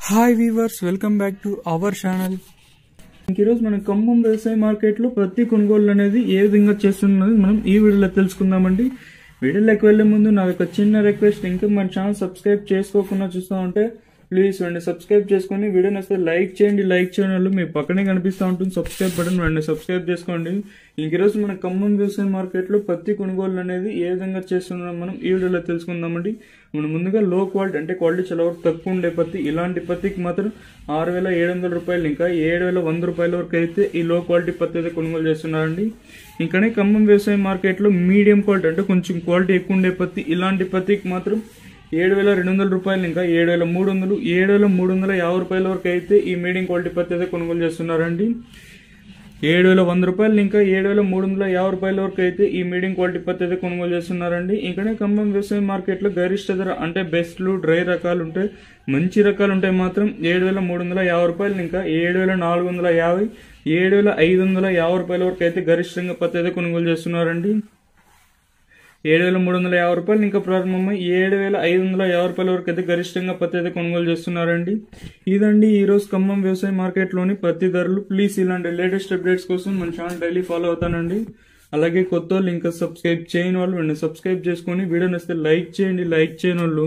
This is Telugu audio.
Hi weavers, welcome back to our channel. ఈరోజు మనం ఖమ్మం వ్యవసాయ మార్కెట్లో పత్తి కొనుగోలు అనేది ఏ విధంగా చేస్తున్నది మనం ఈ వీడియోలో తెలుసుకుందామండి. వీడియోలోకి వెళ్లే ముందు నాకు ఒక చిన్న రిక్వెస్ట్, ఇంకా మన ఛానల్ సబ్స్క్రైబ్ చేసుకోకుండా చూస్తూ ఉంటే ప్లీజ్ వెంటనే సబ్స్క్రైబ్ చేసుకొని వీడియోని వస్తే లైక్ చేయండి. లైక్ చేయడం వల్ల మీ పక్కనే కనిపిస్తూ ఉంటుంది సబ్స్క్రైబ్ బటన్, వెంటనే సబ్స్క్రైబ్ చేసుకోండి. ఈరోజు మన ఖమ్మం వ్యవసాయ మార్కెట్లో పత్తి కొనుగోలు అనేది ఏ విధంగా చేస్తున్నాం మనం ఈ వీడియోలో తెలుసుకుందామండి. మనం ముందుగా లో క్వాలిటీ అంటే క్వాలిటీ చాలా వరకు తక్కువ ఉండే పత్తి, ఇలాంటి పత్తికి మాత్రం 6,700 రూపాయలు ఇంకా 7,100 రూపాయల వరకు అయితే ఈ లో క్వాలిటీ పత్తి అయితే కొనుగోలు చేస్తున్నారండి. ఇంకనే ఖమ్మం వ్యవసాయ మార్కెట్లో మీడియం క్వాలిటీ అంటే కొంచెం క్వాలిటీ ఎక్కువ ఉండే పత్తి, ఇలాంటి పత్తికి మాత్రం 7,200 రూపాయలు ఇంకా 7,300, 7,350 రూపాయల వరకు అయితే ఈ మీడియం క్వాలిటీ పత్తి అయితే కొనుగోలు చేస్తున్నారండి. 7,100 రూపాయలు ఇంకా 7,350 రూపాయల వరకు అయితే ఈ మీడియం క్వాలిటీ పత్తి అయితే కొనుగోలు చేస్తున్నారండి. ఇంకనే ఖమ్మం వ్యవసాయ మార్కెట్లో గరిష్ట ధర అంటే బెస్ట్లు డ్రై రకాలు ఉంటాయి, మంచి రకాలు ఉంటాయి మాత్రం 7,350 రూపాయలు ఇంకా 7,450, 7,550 రూపాయల వరకు అయితే గరిష్టంగా పత్తి అయితే కొనుగోలు చేస్తున్నారండి. 7,350 రూపాయలు ఇంకా ప్రారంభమై 7,550 రూపాయల వరకు అయితే గరిష్టంగా పత్తి అయితే కొనుగోలు చేస్తున్నారండి. ఇదండి ఈరోజు ఖమ్మం వ్యవసాయ మార్కెట్లోని పత్తి ధరలు. ప్లీజ్ ఇలాంటి లేటెస్ట్ అప్డేట్స్ కోసం మన ఛానల్ డైలీ ఫాలో అవుతానండి. అలాగే కొత్త వాళ్ళు ఇంకా సబ్స్క్రైబ్ చేయని వాళ్ళు వెంటనే సబ్స్క్రైబ్ చేసుకొని వీడియో నచ్చితే లైక్ చేయండి. లైక్ చేయని వాళ్ళు